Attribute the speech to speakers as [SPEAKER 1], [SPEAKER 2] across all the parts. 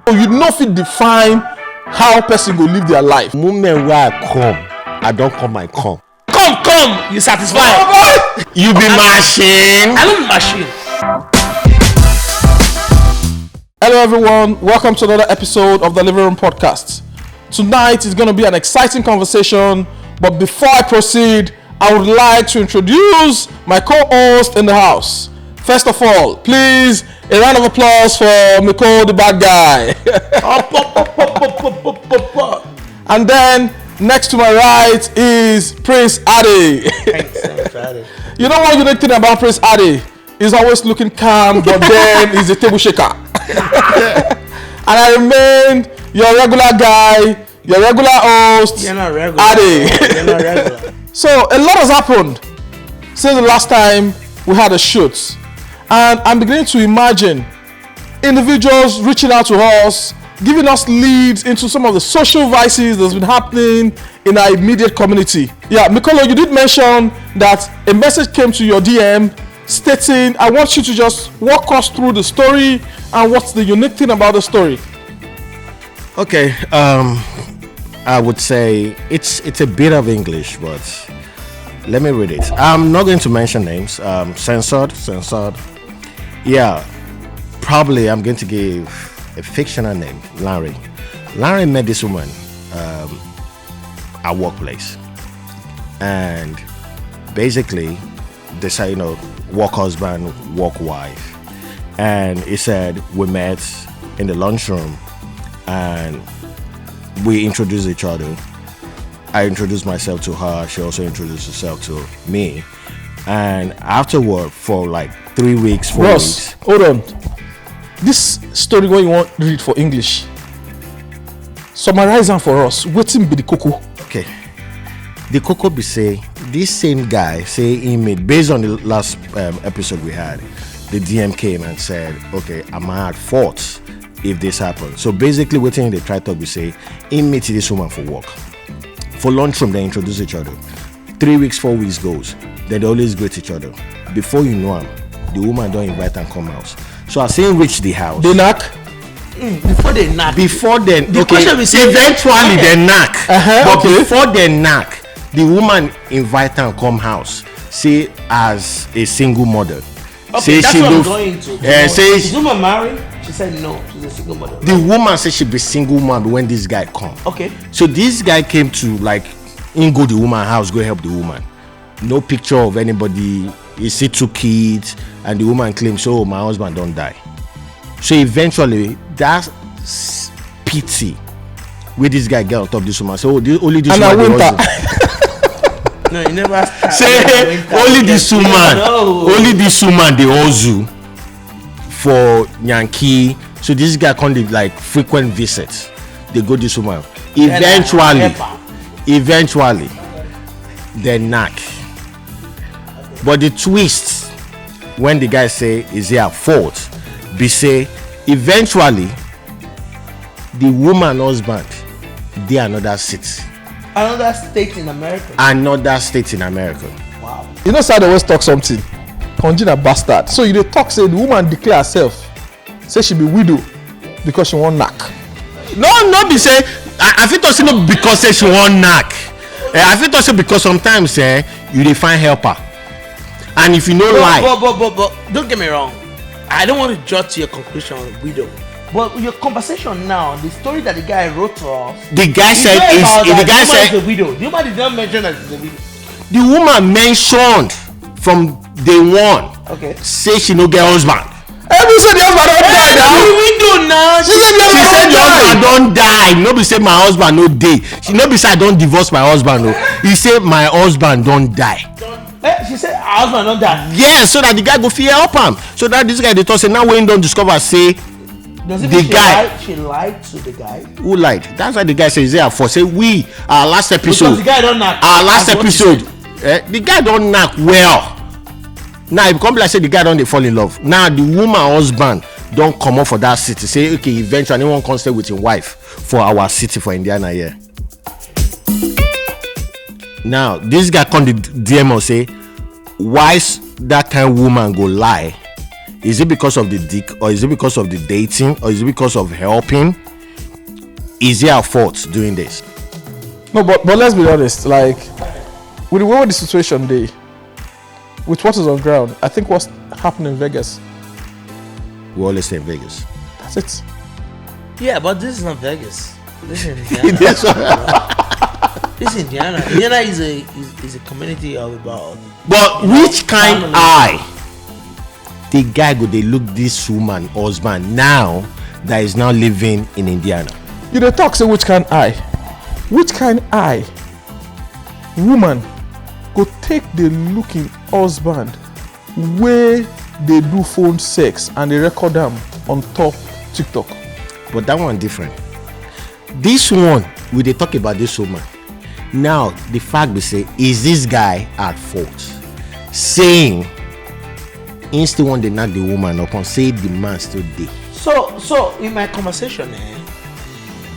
[SPEAKER 1] You know if it define how person go live their life.
[SPEAKER 2] Moment where I don't come, I come.
[SPEAKER 3] Come, you satisfied?
[SPEAKER 1] Oh,
[SPEAKER 2] You be machine.
[SPEAKER 3] I love machine.
[SPEAKER 1] hello everyone, welcome to another episode of the Living Room Podcast. Tonight is going to be an exciting conversation, but before I proceed, I would like to introduce my co-host in the house. First of all, please, a round of applause for Miko the bad guy. And then, next to my right is Prince Ade. You know one unique thing about Prince Ade? He's always looking calm, but then he's a table shaker. And I remain your regular guy, your regular host,
[SPEAKER 3] You're not regular.
[SPEAKER 1] Ade.
[SPEAKER 3] You're not regular.
[SPEAKER 1] So a lot has happened since the last time we had a shoot, and I'm beginning to imagine individuals reaching out to us, giving us leads into some of the social vices that's been happening in our immediate community. Yeah, Mikolo, you did mention that a message came to your DM stating, I want you to just walk us through the story and what's the unique thing about the story.
[SPEAKER 2] Okay, I would say it's a bit of English, but let me read it. I'm not going to mention names. Censored. Yeah, probably I'm going to give a fictional name, Larry. Larry met this woman at workplace, and basically they say, work husband, work wife, and he said we met in the lunchroom and we introduced each other. I introduced myself to her, she also introduced herself to me, and afterward for like 3 weeks, 4
[SPEAKER 1] Ross,
[SPEAKER 2] weeks.
[SPEAKER 1] hold on. This story what you want to read for English, summarize them for us. Wetin be the cocoa?
[SPEAKER 2] Okay, the cocoa be say this same guy say he made, based on the last episode we had, the DM came and said, okay, am I at fault if this happened? So basically what they try to be say, he meet this woman for work, for lunchroom, they introduce each other. 3 weeks, 4 weeks goes, then they always greet each other. Before you know him, the woman don't invite and come house. So I say reach the house.
[SPEAKER 1] They knock.
[SPEAKER 3] Before they knock.
[SPEAKER 2] Before then,
[SPEAKER 3] The question we say,
[SPEAKER 2] eventually they knock. But
[SPEAKER 1] okay.
[SPEAKER 2] before they knock, the woman invite and come house. Say as a single mother.
[SPEAKER 3] Okay,
[SPEAKER 2] say
[SPEAKER 3] that's
[SPEAKER 2] she
[SPEAKER 3] what I'm
[SPEAKER 2] look.
[SPEAKER 3] going to.
[SPEAKER 2] Say
[SPEAKER 3] Is woman married? She said no. She's a single mother.
[SPEAKER 2] the woman say she be single mom when this guy come.
[SPEAKER 3] Okay.
[SPEAKER 2] So this guy came to go the woman house, go help the woman. No picture of anybody. He see 2 kids, and the woman claims, "Oh, my husband don't die." So eventually, that's pity where this guy get on top of this woman. So only this
[SPEAKER 1] And
[SPEAKER 2] woman.
[SPEAKER 1] I winter.
[SPEAKER 3] No, you never start.
[SPEAKER 2] Say only this woman.
[SPEAKER 3] No.
[SPEAKER 2] Only this woman they also for Yankee. So this guy come dey frequent visits. They go this woman. Eventually, they knock. But the twist when the guy say is he at fault, be say eventually the woman husband dey another city.
[SPEAKER 3] Another state in America.
[SPEAKER 2] Another state in America.
[SPEAKER 3] Wow.
[SPEAKER 1] You know, sir, they always talk something. Conjure bastard. So you dey talk say the woman declare herself, say she be widow because she want knack.
[SPEAKER 2] No be say I fit talk say no because say she want knack. I fit talk say because sometimes you dey find helper, and if you no lie.
[SPEAKER 3] But don't get me wrong. I don't want to judge to your conclusion on widow. But your conversation now, the story that the guy wrote to us.
[SPEAKER 2] The guy said
[SPEAKER 3] is a widow. The woman did not mention that she's a widow.
[SPEAKER 2] The woman mentioned from day one.
[SPEAKER 3] Okay.
[SPEAKER 2] Say she no get husband.
[SPEAKER 1] Every say the husband don't die now.
[SPEAKER 3] Widow now.
[SPEAKER 1] She said the
[SPEAKER 2] She said the
[SPEAKER 1] husband
[SPEAKER 2] husband don die. No be say my husband no dey. She no be say I don divorce my husband. No, he say my husband don die.
[SPEAKER 3] She said her husband don't die.
[SPEAKER 2] Yes, so that the guy go fit help am. So that this guy dey talk say now when he don discover say.
[SPEAKER 3] Does it
[SPEAKER 2] The
[SPEAKER 3] mean
[SPEAKER 2] guy.
[SPEAKER 3] she lied to the guy?
[SPEAKER 2] Who lied? That's why the guy says there for say we our last episode.
[SPEAKER 3] Because the guy don't knock.
[SPEAKER 2] Our last
[SPEAKER 3] That's what he
[SPEAKER 2] episode. The guy don't knock well. Now it become like say the guy don't dey fall in love. Now the woman husband don't come up for that city. Say okay, eventually anyone can stay with his wife for our city for Indiana here. Now this guy come the DM or say why that kind of woman go lie Is it because of the dick, or is it because of the dating, or is it because of helping? Is there a fault doing this?
[SPEAKER 1] No, but let's be honest. Like, with the way the situation day, with what is on ground, I think what's happening in Vegas.
[SPEAKER 2] We always stay in Vegas.
[SPEAKER 1] That's it.
[SPEAKER 3] Yeah, but this is not Vegas. This is Indiana. This is Indiana. Indiana is a community of about.
[SPEAKER 2] But which kind the guy go they look this woman husband now that is now living in Indiana?
[SPEAKER 1] You dey talk say which kind eye woman go take the looking husband wey dey do phone sex and dey record am on top TikTok.
[SPEAKER 2] But that one different. This one we dey talk about this woman. Now the fact be say, is this guy at fault? Saying he still want to knock the woman up and say the man still dey.
[SPEAKER 3] So in my conversation,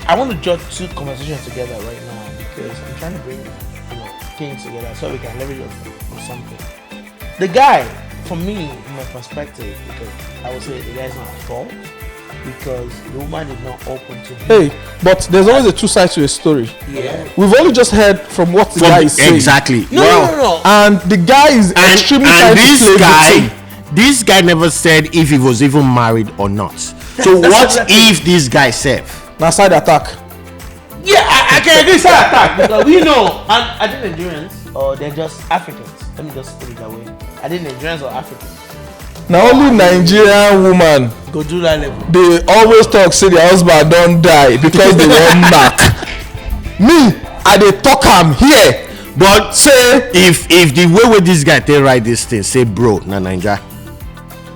[SPEAKER 3] I want to judge two conversations together right now because I'm trying to bring things together so we can leverage on something. The guy, for me, in my perspective, because I would say the guy's not at fault because the woman is not open to him.
[SPEAKER 1] Hey, but there's always a two sides to a story.
[SPEAKER 3] Yeah.
[SPEAKER 1] We've only just heard from what the guy is saying.
[SPEAKER 2] Exactly.
[SPEAKER 3] No.
[SPEAKER 1] And the guy is extremely trying to
[SPEAKER 2] this
[SPEAKER 1] play
[SPEAKER 2] guy,
[SPEAKER 1] victim.
[SPEAKER 2] this guy never said if he was even married or not. So what if this guy said?
[SPEAKER 1] Now side attack.
[SPEAKER 3] Yeah, I can agree side attack because we know, and I think Nigerians or they're just Africans. Let me just put it that way. I think Nigerians or Africans.
[SPEAKER 1] Now only Nigerian woman
[SPEAKER 3] Go do that level.
[SPEAKER 1] they always talk say their husband don't die because they want knack. Me, I dey talk am here.
[SPEAKER 2] But say if the way with this guy they write this thing, say bro, na Naija.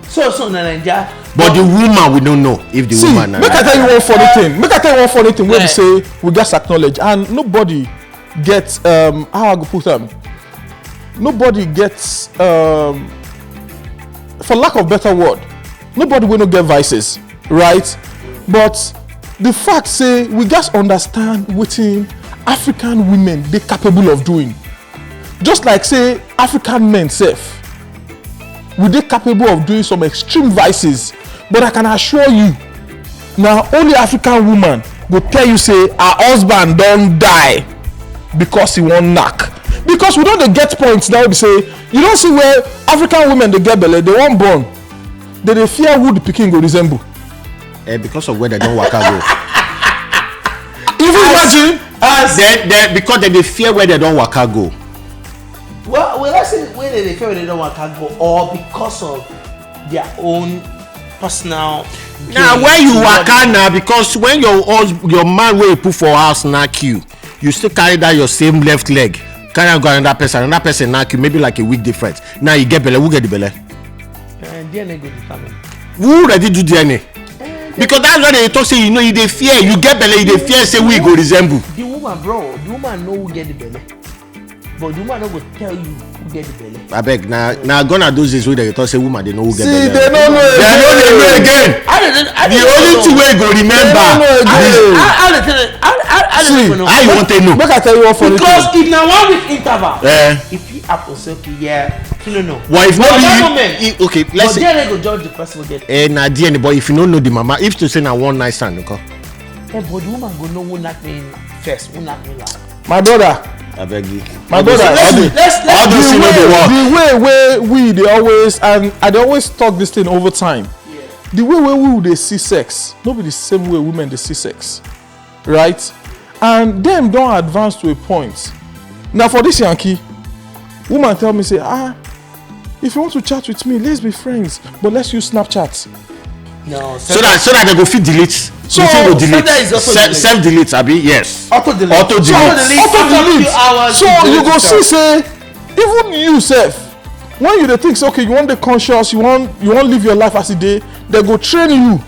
[SPEAKER 3] So na Naija.
[SPEAKER 2] But the woman we don't know if the
[SPEAKER 1] See,
[SPEAKER 2] woman
[SPEAKER 1] make I tell you one funny thing. Where we say we just acknowledge and nobody gets how I go put them. Nobody gets for lack of better word, nobody will not get vices, right? But the fact say we just understand wetin African women they capable of doing. Just like say African men self, we they capable of doing some extreme vices. But I can assure you, now only African woman will tell you say her husband don't die because he won't knack. Because we don't get points now to say you don't see where African women they get belly, they won't born. They fear who the pikin go resemble.
[SPEAKER 2] Because of where they don't waka go.
[SPEAKER 1] Even imagine
[SPEAKER 2] because they fear where they don't waka go.
[SPEAKER 3] Well, let's say where they fear where they don't want to go, or because of their own personal.
[SPEAKER 2] Now where you waka now, because when your man wey you put for house knack you still carry that your same left leg, carry am go another person knack you, maybe like a week difference. Now you get belle, who get the belle?
[SPEAKER 3] DNA go determine.
[SPEAKER 2] Who ready do DNA? Because that's why they talk say you dey fear, you get belle, you dey fear say we go resemble.
[SPEAKER 3] The woman know who get the belly, but the woman no go tell you who get the belly.
[SPEAKER 2] Abeg, now gonna those days wey they talk say woman they know who get belle.
[SPEAKER 1] see they don't know
[SPEAKER 2] again. The only two way go remember. How you want to know?
[SPEAKER 1] Make I tell you one funny thing.
[SPEAKER 3] Because if na 1 week interval, if he happen say okay, yeah, you know.
[SPEAKER 2] Well, if not
[SPEAKER 3] you,
[SPEAKER 2] okay, let's
[SPEAKER 3] but
[SPEAKER 2] say.
[SPEAKER 3] then they go judge the person who get.
[SPEAKER 2] Na DNA, but if you don't know the mama, if to say na one night stand, okay.
[SPEAKER 3] But the woman go know who knock me first, who knock me last.
[SPEAKER 1] My brother,
[SPEAKER 2] Abeg you.
[SPEAKER 1] my brother,
[SPEAKER 3] Let's
[SPEAKER 1] the way where we they always and I dey always talk this thing over time.
[SPEAKER 3] Yeah.
[SPEAKER 1] The way where we they see sex, not be the same way women they see sex, right? And them don't advance to a point. Now for this Yankee, woman tell me say if you want to chat with me, let's be friends, but let's use Snapchat.
[SPEAKER 3] No,
[SPEAKER 2] So that they go fit delete.
[SPEAKER 1] So,
[SPEAKER 2] go delete.
[SPEAKER 3] Snapchat is also delete.
[SPEAKER 2] Self delete, abi? Yes.
[SPEAKER 3] Auto delete.
[SPEAKER 2] Auto delete.
[SPEAKER 1] So you go see say even you self, when you dey think say okay, you want the conscious, you want live your life as a day, they go train you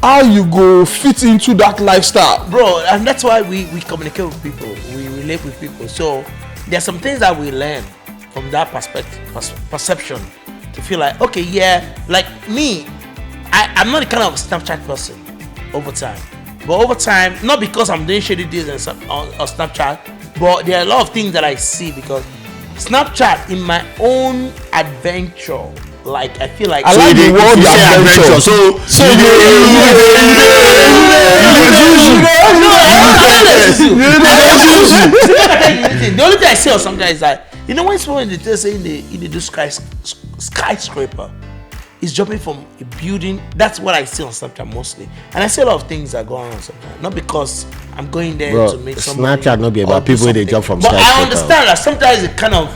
[SPEAKER 1] how you go fit into that lifestyle.
[SPEAKER 3] Bro, and that's why we communicate with people, we relate with people. So there are some things that we learn from that perception to feel like okay, yeah, like me, I'm not the kind of Snapchat person over time. But over time, not because I'm doing shady deals on Snapchat, but there are a lot of things that I see because Snapchat, in my own adventure like I feel like
[SPEAKER 1] I like the word adventure.
[SPEAKER 2] So
[SPEAKER 3] the only thing I say or sometimes is that when someone they say they do skyscraper is jumping from a building. That's what I see on Snapchat mostly, and I see a lot of things that go on sometimes. Not because I'm going there to make some
[SPEAKER 2] Snapchat not be about people they jump from
[SPEAKER 3] but
[SPEAKER 2] skyscraper.
[SPEAKER 3] I understand that sometimes it kind of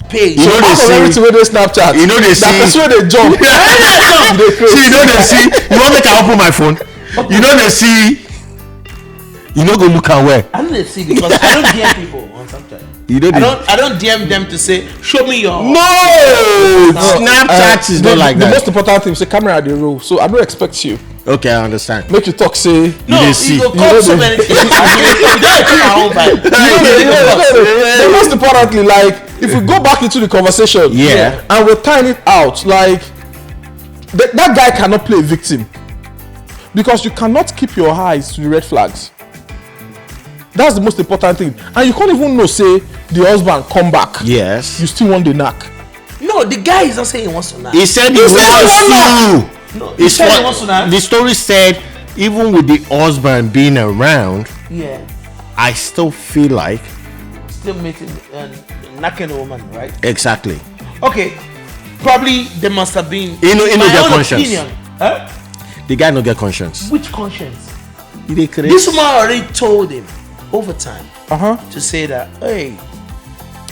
[SPEAKER 3] pays.
[SPEAKER 1] So out of everything where they Snapchat,
[SPEAKER 2] you know they see
[SPEAKER 1] that's where they jump.
[SPEAKER 2] See, they see. You want me to open my phone? They see. You know go look at where.
[SPEAKER 3] I don't see because I don't DM people on Snapchat. I don't DM them to say show me your.
[SPEAKER 2] No, Snapchat is not like
[SPEAKER 1] the
[SPEAKER 2] that.
[SPEAKER 1] The most important thing, say camera at the roll. So I don't expect you.
[SPEAKER 2] Okay, I understand.
[SPEAKER 1] Make you talk, say
[SPEAKER 3] no. You go call so many things. You don't take my own vibe.
[SPEAKER 1] The most importantly, like if we go back into the conversation, and we're tying it out, like that guy cannot play a victim because you cannot keep your eyes to the red flags. That's the most important thing, and you can't even know. Say the husband come back.
[SPEAKER 2] Yes.
[SPEAKER 1] You still want the knack.
[SPEAKER 3] No, the guy is not saying he wants to knock.
[SPEAKER 2] He said he wants to.
[SPEAKER 3] No, he said he wants to knock.
[SPEAKER 2] The story said even with the husband being around, I still feel like
[SPEAKER 3] still meeting knocking a woman, right?
[SPEAKER 2] Exactly.
[SPEAKER 3] Okay, probably there must have been.
[SPEAKER 2] You know their conscience.
[SPEAKER 3] Opinion. Huh?
[SPEAKER 2] The guy no get conscience.
[SPEAKER 3] Which conscience?
[SPEAKER 2] This
[SPEAKER 3] woman already told him over time
[SPEAKER 1] to
[SPEAKER 3] say that, hey,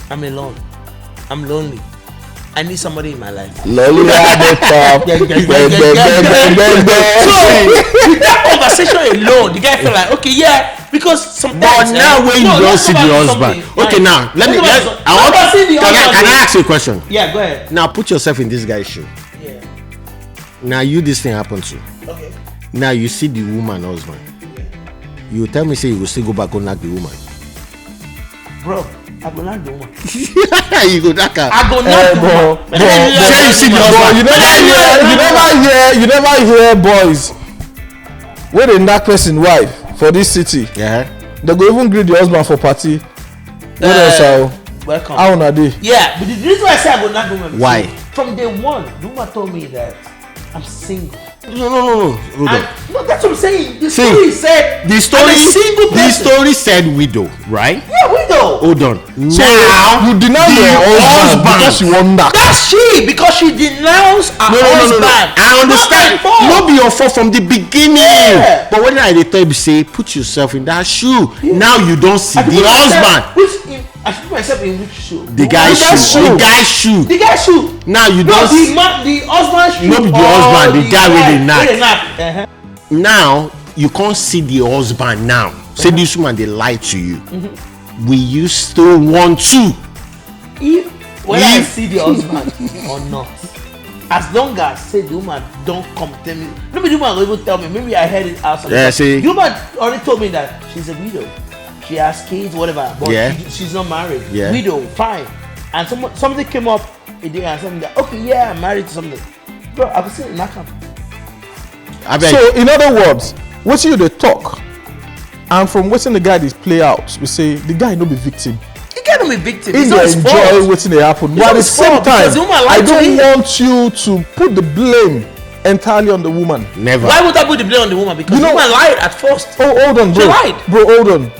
[SPEAKER 3] I'm alone, I'm lonely, I need somebody in my life.
[SPEAKER 1] Lonely at the top.
[SPEAKER 3] So with that conversation alone, the guy felt like, okay, because sometimes.
[SPEAKER 2] But now when you don't see the husband, okay, now let me. Can I ask you a question?
[SPEAKER 3] Yeah, go ahead.
[SPEAKER 2] Now put yourself in this guy's shoe.
[SPEAKER 3] Yeah.
[SPEAKER 2] Now this thing happened to.
[SPEAKER 3] Okay.
[SPEAKER 2] Now you see the woman husband. You tell me say you will still go back and knock the woman.
[SPEAKER 3] Bro, I go knock the woman.
[SPEAKER 2] You go knock her.
[SPEAKER 3] I go knock the woman.
[SPEAKER 2] You see the husband.
[SPEAKER 1] You never hear boys when they knock person wife for this city.
[SPEAKER 2] Yeah.
[SPEAKER 1] They go even greet the husband for party. What else?
[SPEAKER 3] Welcome.
[SPEAKER 1] How on a day?
[SPEAKER 3] Yeah, but the reason why I say I go knock the woman.
[SPEAKER 2] Why?
[SPEAKER 3] From day one, the woman told me that I'm single.
[SPEAKER 2] No.
[SPEAKER 3] No, that's what I'm saying. The story said
[SPEAKER 2] the story.
[SPEAKER 3] I'm a single person.
[SPEAKER 2] The story said widow, right?
[SPEAKER 3] Yeah, widow.
[SPEAKER 2] Hold on.
[SPEAKER 1] So now you deny your husband because you want that.
[SPEAKER 3] That's she because she denounced her husband.
[SPEAKER 2] No. I understand. Not be your fault from the beginning. Yeah. But when I tell you say put yourself in that shoe, now you don't see the husband.
[SPEAKER 3] I should put myself in which shoe?
[SPEAKER 2] The guy's shoe.
[SPEAKER 3] The guy's shoe.
[SPEAKER 2] Now you don't see
[SPEAKER 3] the husband's shoe.
[SPEAKER 2] No be the husband, the guy with the knack. Now you can't see the husband now. Say this woman they lie to you. Will you still want to?
[SPEAKER 3] When I see the husband or not, as long as say the woman don't come tell me, maybe the woman will even tell me. Maybe I heard it outside.
[SPEAKER 2] Yeah, see.
[SPEAKER 3] The woman already told me that she's a widow. She has kids, whatever, but she's not married.
[SPEAKER 2] Yeah.
[SPEAKER 3] Widow, fine. And something came up a day and something that, okay, yeah, I'm married to something. Bro, I was saying knock up.
[SPEAKER 1] So in other words, what you they talk, and from watching the guy this play out, we say the guy no be victim.
[SPEAKER 3] He can't be victim.
[SPEAKER 1] He enjoy waiting they happen. But at the same time, I don't want you to put the blame entirely on the woman.
[SPEAKER 2] Never.
[SPEAKER 3] Why would I put the blame on the woman? Because the woman lied at first.
[SPEAKER 1] Oh, hold on, bro.
[SPEAKER 3] She lied.
[SPEAKER 1] Bro, hold on.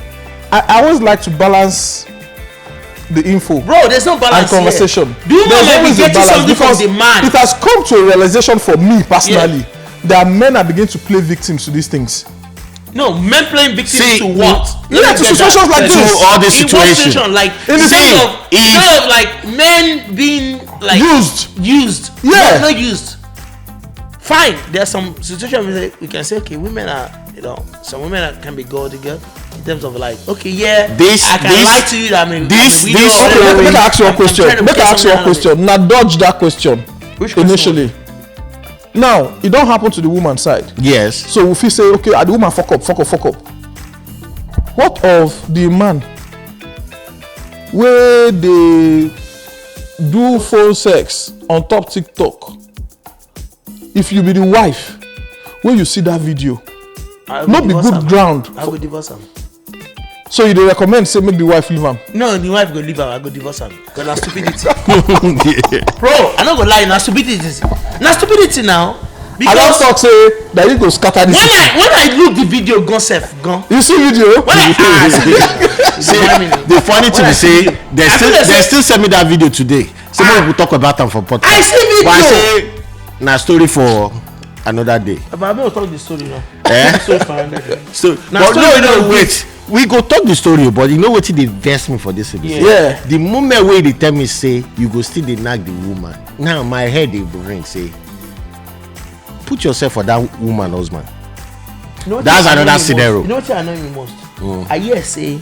[SPEAKER 1] I always like to balance the info.
[SPEAKER 3] Bro, there's no balance
[SPEAKER 1] and conversation.
[SPEAKER 3] The woman might be getting something from the man.
[SPEAKER 1] It has come to a realization for me personally that men are beginning to play victims to these things.
[SPEAKER 3] No, men playing victims to what?
[SPEAKER 1] Yeah, to situations like this.
[SPEAKER 2] To all these situations.
[SPEAKER 3] Like
[SPEAKER 1] instead
[SPEAKER 3] of like men being like used.
[SPEAKER 1] Yeah.
[SPEAKER 3] Not used. Fine. There are some situations where we can say, okay, women are, some women can be gold digger in terms of like, okay, I can lie to you that I mean
[SPEAKER 1] okay, make I ask you a question. Now dodge that question.
[SPEAKER 3] Which
[SPEAKER 1] initially.
[SPEAKER 3] Question?
[SPEAKER 1] Now, it don't happen to the woman's side.
[SPEAKER 2] Yes.
[SPEAKER 1] So if you say, okay, the woman fuck up. What of the man where they do phone sex on top TikTok? If you be the wife, when you see that video, not be good ground.
[SPEAKER 3] I will divorce him.
[SPEAKER 1] So you dey recommend say make the wife leave am?
[SPEAKER 3] No, the wife go leave her, I go divorce am. Because na stupidity. Bro, I no go lie, na stupidity. Na stupidity now.
[SPEAKER 1] I don talk say that you go scatter this.
[SPEAKER 3] When I look the video, gone sef, gone.
[SPEAKER 1] You see video?
[SPEAKER 3] When I
[SPEAKER 2] See, the funny thing is say they still send me that video today. Some people talk about them for podcast.
[SPEAKER 3] I see video.
[SPEAKER 2] But I say na story for another day.
[SPEAKER 3] But I will talk the story now.
[SPEAKER 2] So,
[SPEAKER 3] Now,
[SPEAKER 2] but no, wait. We go talk the story, but you know what? They vex me for this.
[SPEAKER 1] Yeah.
[SPEAKER 2] The moment where they tell me say you go still dey knack the woman. Now my head dey ring say, put yourself for that woman husband.
[SPEAKER 3] You know
[SPEAKER 2] That's another scenario.
[SPEAKER 3] You know what I know me most? I hear say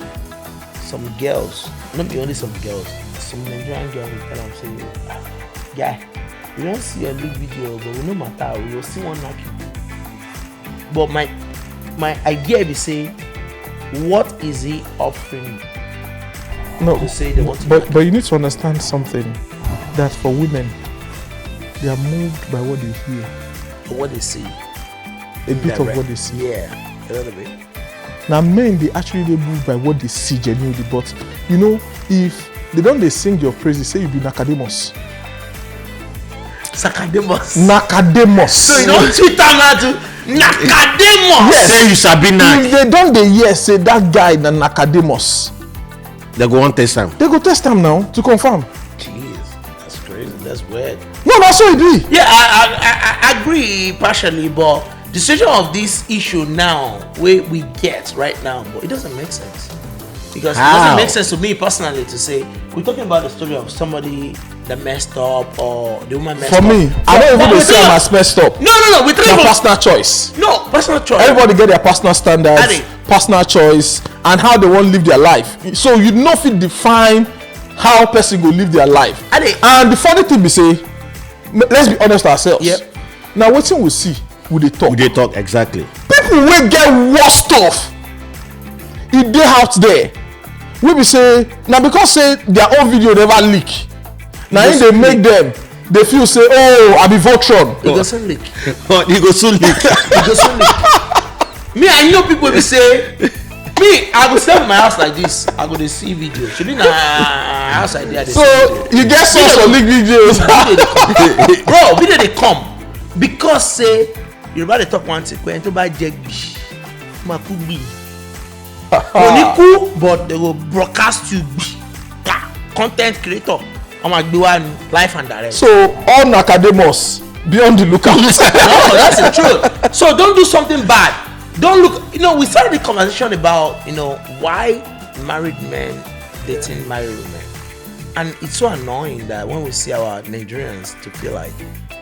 [SPEAKER 3] some girls, not be only some girls, some Nigerian girls will tell them say, guy, we don't see your leak video, but we no matter, we will still want knock you. But my idea is say, what is he offering?
[SPEAKER 1] No,
[SPEAKER 3] To say they want to
[SPEAKER 1] but you need to understand something, that for women, they are moved by what they hear,
[SPEAKER 3] what they see?
[SPEAKER 1] a bit of what they see.
[SPEAKER 3] Yeah, a little bit.
[SPEAKER 1] Now men, they actually they moved by what they see genuinely, but you know, if they don't they sing your praises, say you be Nakademus.
[SPEAKER 3] Sakademus.
[SPEAKER 1] Nakademus.
[SPEAKER 3] So you don't tweet out to Nakademus.
[SPEAKER 1] Yes.
[SPEAKER 2] Say you sabi knack.
[SPEAKER 1] If they don't they yes say that guy na Nakademus,
[SPEAKER 2] They go on test time.
[SPEAKER 1] they go test him now to confirm.
[SPEAKER 3] Jeez, that's crazy. That's weird.
[SPEAKER 1] No, that's what it be.
[SPEAKER 3] Yeah, I agree partially, but the situation of this issue now, where we get right now, but it doesn't make sense. Because it
[SPEAKER 2] How?
[SPEAKER 3] doesn't make sense to me personally to say, we're talking about the story of somebody that messed up or the woman messed
[SPEAKER 1] For
[SPEAKER 3] up.
[SPEAKER 1] me, I don't even
[SPEAKER 3] we're
[SPEAKER 1] say
[SPEAKER 3] talking
[SPEAKER 1] I'm
[SPEAKER 3] about-
[SPEAKER 1] as messed up.
[SPEAKER 3] No, we're talking
[SPEAKER 1] Na
[SPEAKER 3] about
[SPEAKER 1] personal choice.
[SPEAKER 3] no personal choice.
[SPEAKER 1] Everybody get their personal standards,
[SPEAKER 3] Adi.
[SPEAKER 1] personal choice, and how they want to live their life. So you know if it define how person go live their life.
[SPEAKER 3] Adi.
[SPEAKER 1] And the funny thing be say, let's be honest ourselves.
[SPEAKER 3] Yep.
[SPEAKER 1] Now wetin we see, we dey talk.
[SPEAKER 2] They talk exactly.
[SPEAKER 1] People wey get worse stuff, e dey out there. We be say na because say their own video never leak. Na im dey make them dey feel say, oh, I be Voltron.
[SPEAKER 3] It go soon leak.
[SPEAKER 2] You go soon leak.
[SPEAKER 3] It go soon leak. Me, I know people will say, me, I go stay in my house like this. I go to see video. Should be na house idea.
[SPEAKER 1] So you get source for leak videos.
[SPEAKER 3] Bro, video they come because say Yoruba dey talk one thing. When to buy jẹ gbi, ma ku gbi. Money cool, but they will broadcast you gbi. Content creator. I'm a gbi life and direct.
[SPEAKER 1] So all Nakademus be on the lookout.
[SPEAKER 3] No, that's the truth. So don't do something bad. Don't look. You know, we started the conversation about why married men dating married women, and it's so annoying that when we see our Nigerians to feel like,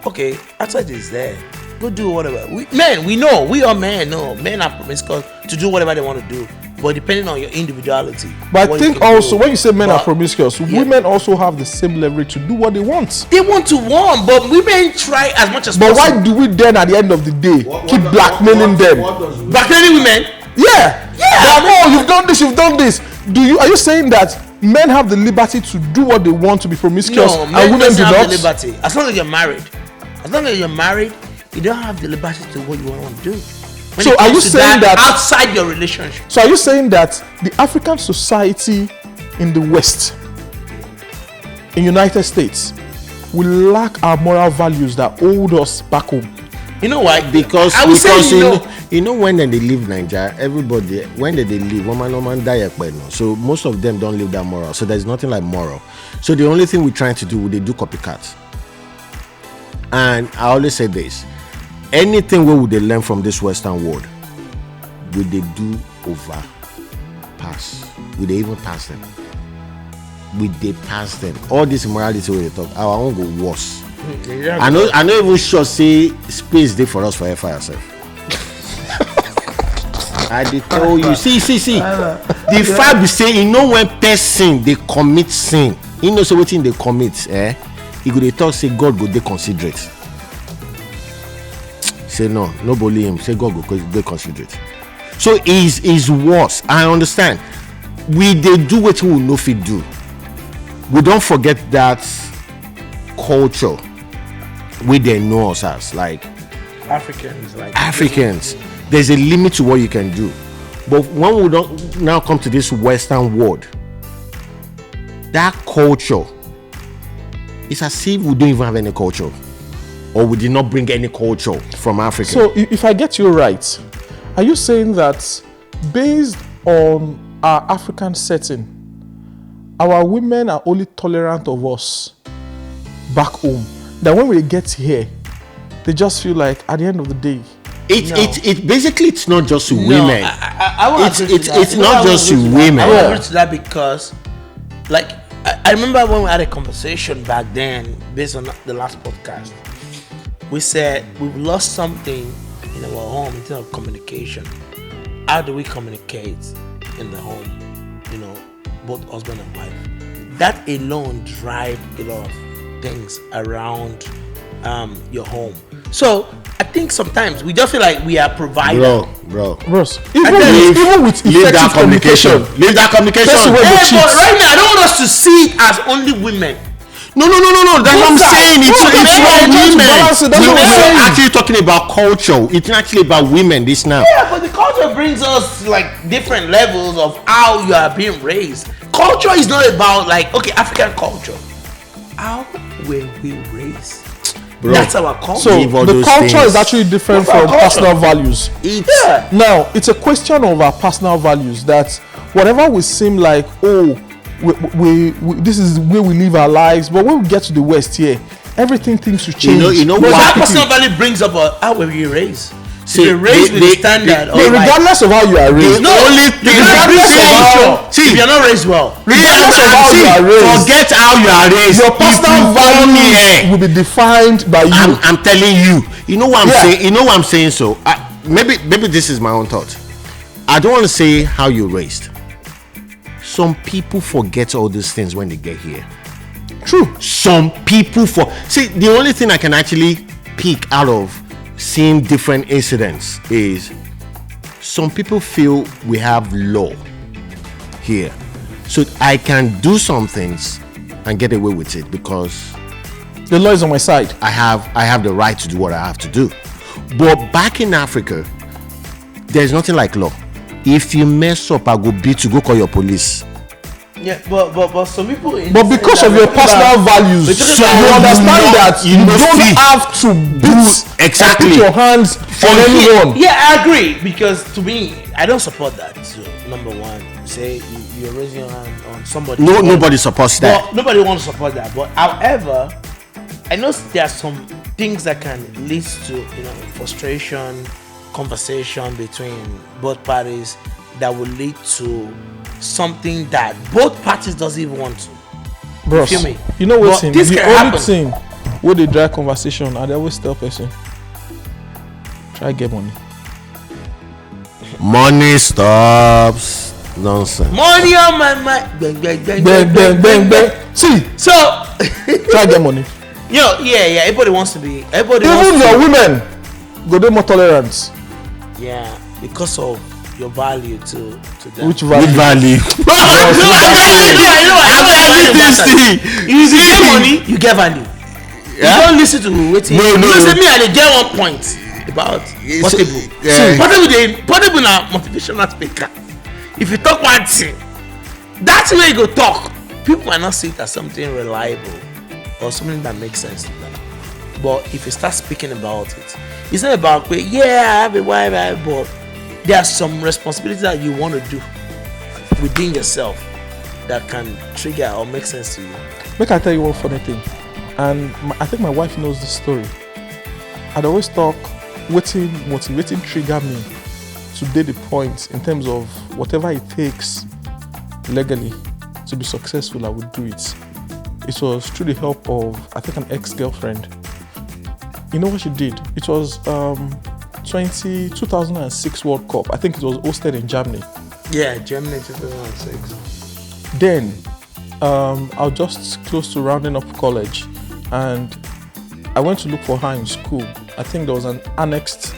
[SPEAKER 3] okay, outside is there, go do whatever. We know we are men. No, men are promiscuous to do whatever they want to do, but depending on your individuality.
[SPEAKER 1] But I
[SPEAKER 3] what you
[SPEAKER 1] think
[SPEAKER 3] can
[SPEAKER 1] also
[SPEAKER 3] do.
[SPEAKER 1] when you say men are
[SPEAKER 3] But-
[SPEAKER 1] promiscuous,
[SPEAKER 3] yeah.
[SPEAKER 1] women also have the same leverage to do what they want.
[SPEAKER 3] They want to warn, but women try as much as
[SPEAKER 1] But
[SPEAKER 3] possible.
[SPEAKER 1] why do we then at the end of the day keep blackmailing them?
[SPEAKER 3] Blackmailing women?
[SPEAKER 1] Yeah. That, oh, you've done this, you've done this. Are you saying that men have the liberty to do what they want to be promiscuous
[SPEAKER 3] No,
[SPEAKER 1] and
[SPEAKER 3] men
[SPEAKER 1] women
[SPEAKER 3] doesn't
[SPEAKER 1] do
[SPEAKER 3] have
[SPEAKER 1] not?
[SPEAKER 3] the liberty. As long as you're married, you don't have the liberty to do what you want to do. When
[SPEAKER 1] So
[SPEAKER 3] it
[SPEAKER 1] are
[SPEAKER 3] comes
[SPEAKER 1] you
[SPEAKER 3] to
[SPEAKER 1] saying that-
[SPEAKER 3] outside your relationship?
[SPEAKER 1] So are you saying that the African society in the West, in United States, we lack our moral values that hold us back home?
[SPEAKER 3] You know why?
[SPEAKER 2] Because
[SPEAKER 3] I would say
[SPEAKER 2] you know when they leave Nigeria, everybody when they leave, woman die. So most of them don't live that moral. So there's nothing like moral. So the only thing we're trying to do, they do copycats. And I always say this: anything we would they learn from this Western world, would they do over pass? Would they even pass them? Would they pass them? All this immorality we they talk, our own go worse. I know even sure say space there for us for fire yourself. I did tell you. See. The fact be say, when person they commit sin, say wetin they commit, he go dey talk say God go dey considerate. Say no believe him. Say God go dey considerate. So is worse. I understand. We dey do wetin we no fit do. We don't forget that culture wey they know us as like
[SPEAKER 3] Africans.
[SPEAKER 2] Africans. There's a limit to what you can do. But when we don't now come to this Western world, that culture, it's as if we don't even have any culture, or we did not bring any culture from Africa.
[SPEAKER 1] So if I get you right, are you saying that based on our African setting, our women are only tolerant of us back home, that when we get here, they just feel like at the end of the day,
[SPEAKER 2] It basically, it's not just women.
[SPEAKER 3] I won't agree to that.
[SPEAKER 2] It's not just women.
[SPEAKER 3] I won't agree to that because, like, I remember when we had a conversation back then, based on the last podcast, we said we've lost something in our home in terms of communication. How do we communicate in the home? You know, both husband and wife. That alone drive a lot of things around your home. So I think sometimes we just feel like we are providing.
[SPEAKER 2] Bros.
[SPEAKER 1] Even with
[SPEAKER 2] leave that communication. Leave that communication.
[SPEAKER 3] But right now, I don't want us to see it as only women.
[SPEAKER 2] No. That's what I'm saying. It's not women. We're actually talking about culture. It's actually about women. This now.
[SPEAKER 3] Yeah, but the culture brings us like different levels of how you are being raised. Culture is not about like African culture. How were we raised? Bro, that's our culture.
[SPEAKER 1] So the culture is actually different from personal values. Now it's a question of our personal values, that whatever we seem like, we this is where we live our lives, but when we get to the West here, everything seems to change.
[SPEAKER 3] You know what? That personal value brings up how were we raised? See, you're raised with the standard.
[SPEAKER 1] Regardless of how you are raised.
[SPEAKER 3] If you're not raised well.
[SPEAKER 1] Regardless of how you are raised.
[SPEAKER 2] Forget how you are raised.
[SPEAKER 1] Your personal value will be defined by you.
[SPEAKER 2] I'm telling you. You know what I'm saying? You know what I'm saying? So maybe this is my own thought. I don't want to say how you're raised. Some people forget all these things when they get here.
[SPEAKER 1] True.
[SPEAKER 2] Some people see, the only thing I can actually pick out of seeing different incidents is some people feel we have law here, so I can do some things and get away with it because
[SPEAKER 1] the law is on my side.
[SPEAKER 2] I have the right to do what I have to do. But back in Africa, there's nothing like law. If you mess up, I go beat you, go call your police.
[SPEAKER 3] Yeah, but some people.
[SPEAKER 1] But because of your personal values, so you understand that you don't have to put your hands on anyone.
[SPEAKER 3] Yeah, I agree, because to me, I don't support that. So, number one, say you're raising your hand on somebody.
[SPEAKER 2] Nobody supports that.
[SPEAKER 3] Well, nobody wants to support that. But however, I know there are some things that can lead to frustration, conversation between both parties that will lead to something that both parties doesn't even want to.
[SPEAKER 1] Bros,
[SPEAKER 3] you feel me?
[SPEAKER 1] You know what's the only thing where they drag conversation, and they always tell person, try get money.
[SPEAKER 2] Money stops nonsense.
[SPEAKER 3] Money on my mind.
[SPEAKER 1] Bang. See,
[SPEAKER 3] so
[SPEAKER 1] try get money.
[SPEAKER 3] Yeah. Everybody wants to be. Everybody.
[SPEAKER 1] Even your women go do more tolerance.
[SPEAKER 3] Yeah, because of your value to them.
[SPEAKER 1] Which value?
[SPEAKER 3] You get money, you get value. Yeah? You don't listen to waiting. No. Listen me, I get 1 point about Portable. Portable na motivational speaker. If you talk one thing, that's where you go talk. People might not see it as something reliable or something that makes sense to them. But if you start speaking about it, it's not about I have a wife, but there are some responsibilities that you want to do within yourself that can trigger or make sense to you.
[SPEAKER 1] Make I tell you one funny thing, and I think my wife knows the story. I'd always talk, motivating trigger me to date the point in terms of whatever it takes legally to be successful, I would do it. It was through the help of, I think, an ex-girlfriend. You know what she did? It was 2006 World Cup. I think it was hosted in Germany.
[SPEAKER 3] Yeah, Germany 2006.
[SPEAKER 1] Then I was just close to rounding up college, and I went to look for her in school. I think there was an annexed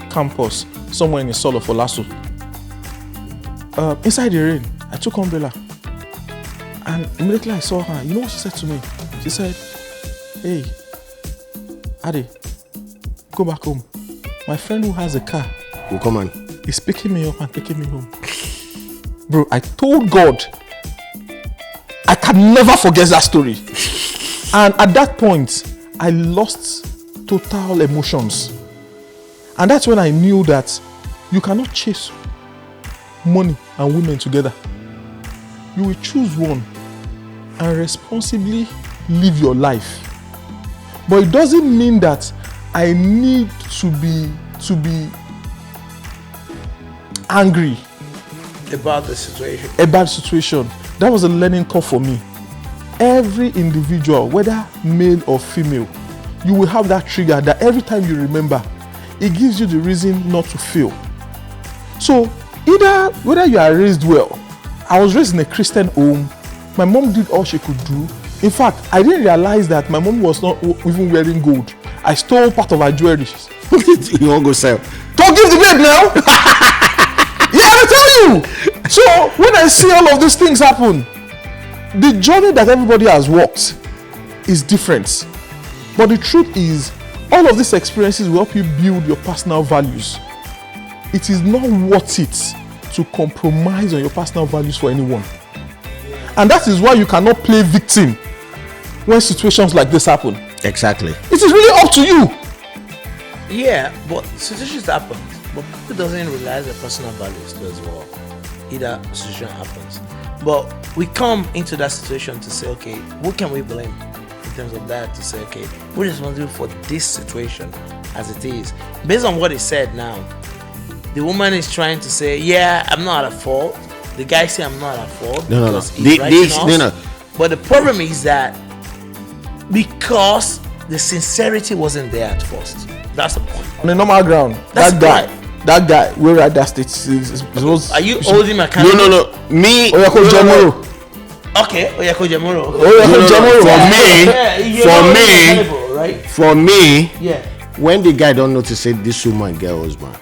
[SPEAKER 1] campus somewhere in Isolo for Lasso. Inside the rain, I took umbrella, and immediately I saw her. You know what she said to me? She said, "Hey, Ade, go back home. My friend who has a car
[SPEAKER 2] will come on.
[SPEAKER 1] is picking me up and taking me home. Bro, I told God, I can never forget that story. And at that point, I lost total emotions. And that's when I knew that you cannot chase money and women together. You will choose one and responsibly live your life. But it doesn't mean that I need to be angry
[SPEAKER 3] about the situation.
[SPEAKER 1] That was a learning curve for me. Every individual, whether male or female, you will have that trigger that every time you remember, it gives you the reason not to feel. So either whether you are raised well, I was raised in a Christian home, my mom did all she could do. In fact, I didn't realize that my mom was not even wearing gold. I stole part of her jewelry.
[SPEAKER 2] You won't go sell.
[SPEAKER 1] Don't give the babe now. Yeah, I tell you. So when I see all of these things happen, the journey that everybody has walked is different. But the truth is, all of these experiences will help you build your personal values. It is not worth it to compromise on your personal values for anyone. And that is why you cannot play victim when situations like this happen.
[SPEAKER 2] Exactly.
[SPEAKER 1] It is really up to you.
[SPEAKER 3] Yeah, but situations happen. But people doesn't realize their personal values too as well. Either situation happens. But we come into that situation to say, okay, what can we blame in terms of that? To say, okay, we're responsible for this situation as it is. Based on what he said now, the woman is trying to say, yeah, I'm not at fault. The guy say I'm not at fault.
[SPEAKER 2] No.
[SPEAKER 3] But the problem is that because the sincerity wasn't there at first. That's the point.
[SPEAKER 1] On a normal ground, that guy, where at that state was.
[SPEAKER 3] Are you holding my camera?
[SPEAKER 2] No. Me.
[SPEAKER 1] Oyako Jamoro.
[SPEAKER 3] Okay, Oyako Jamoro.
[SPEAKER 2] For me,
[SPEAKER 3] yeah.
[SPEAKER 2] When the guy don't notice say this woman get husband,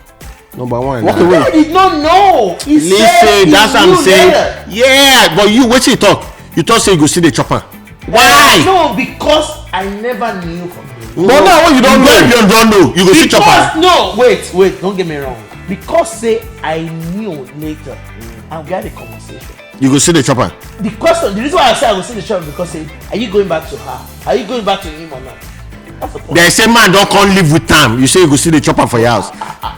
[SPEAKER 2] number one.
[SPEAKER 1] Walk away.
[SPEAKER 3] I did not know.
[SPEAKER 2] Listen, that's what I'm saying. Yeah, but you wait till you talk. You thought say you go see the chopper. Why?
[SPEAKER 3] No, because I never knew from him.
[SPEAKER 1] But now when you don't know,
[SPEAKER 2] you go see chopper.
[SPEAKER 3] No, wait, don't get me wrong. Because say I knew later, and we had a conversation.
[SPEAKER 2] You go see the chopper.
[SPEAKER 3] The reason why I say I go see the chopper because say, are you going back to her? Are you going back to him or not? That's the point.
[SPEAKER 2] They say man don't come live with time. You say you go see the chopper for your house.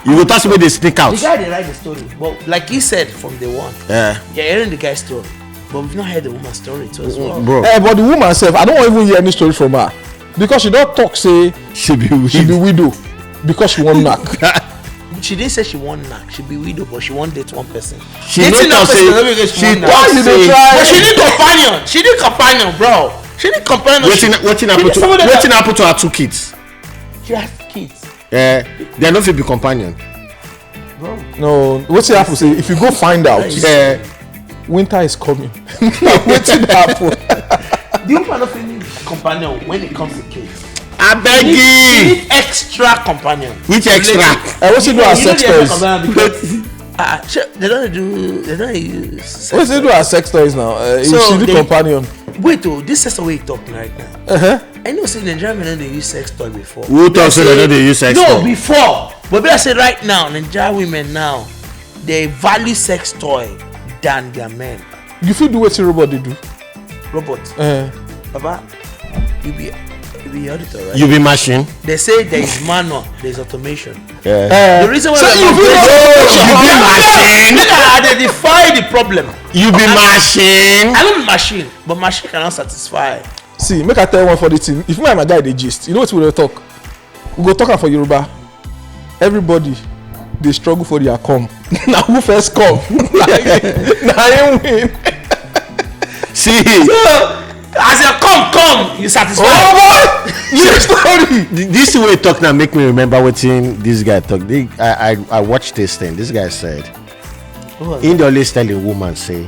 [SPEAKER 2] You go touch me they sneak out.
[SPEAKER 3] The guy they write the story, but like he said from day one,
[SPEAKER 2] yeah,
[SPEAKER 3] you're hearing the guy's story, but we've not heard the woman's story too as well.
[SPEAKER 2] Bro.
[SPEAKER 1] But the woman herself, I don't even hear any story from her. Because she don't talk say
[SPEAKER 2] she be
[SPEAKER 1] widow because she won't knock.
[SPEAKER 3] She didn't say she won't knock. She be widow, but she won't date one person.
[SPEAKER 2] She don't talk say she talk say.
[SPEAKER 3] But she need companion. She need companion, bro. She need companion.
[SPEAKER 2] Waiting happen to her 2 kids.
[SPEAKER 3] She has kids.
[SPEAKER 2] They not fit be companion.
[SPEAKER 3] Bro.
[SPEAKER 1] No, what's it happen? Say if you go find out, winter is coming. What's it happen?
[SPEAKER 3] The woman of any companion when it comes to kids.
[SPEAKER 2] I beg you.
[SPEAKER 3] She need extra companion.
[SPEAKER 2] Which extra?
[SPEAKER 1] What's it do as sex toys?
[SPEAKER 3] They don't use.
[SPEAKER 1] What's it do as sex toys now? She need companion.
[SPEAKER 3] Wait, this sex toy we talking right now. I know say Nigerian men they use sex toy before.
[SPEAKER 2] Who talk say they know they use sex toy?
[SPEAKER 3] No, before. But I say right now, Nigerian women now they value sex toy than their men.
[SPEAKER 1] You feel do what your robot they do?
[SPEAKER 3] Robot. Baba, you be auditor, right?
[SPEAKER 2] You be machine.
[SPEAKER 3] They say there is manual, there is automation.
[SPEAKER 2] The
[SPEAKER 3] reason why
[SPEAKER 2] you be machine.
[SPEAKER 3] I identify the problem.
[SPEAKER 2] You be machine.
[SPEAKER 3] I don't be machine, but machine cannot satisfy.
[SPEAKER 1] See, make I tell you one for the team. If me and my guy they gist, you know what we will talk? We go talk for Yoruba. Everybody they struggle for their come. Now who first come? Now him win.
[SPEAKER 2] See,
[SPEAKER 3] as you come, you satisfy.
[SPEAKER 1] Oh boy,
[SPEAKER 2] this way talk now make me remember what this guy talk. I watched this thing. This guy said, in the always tell a woman say,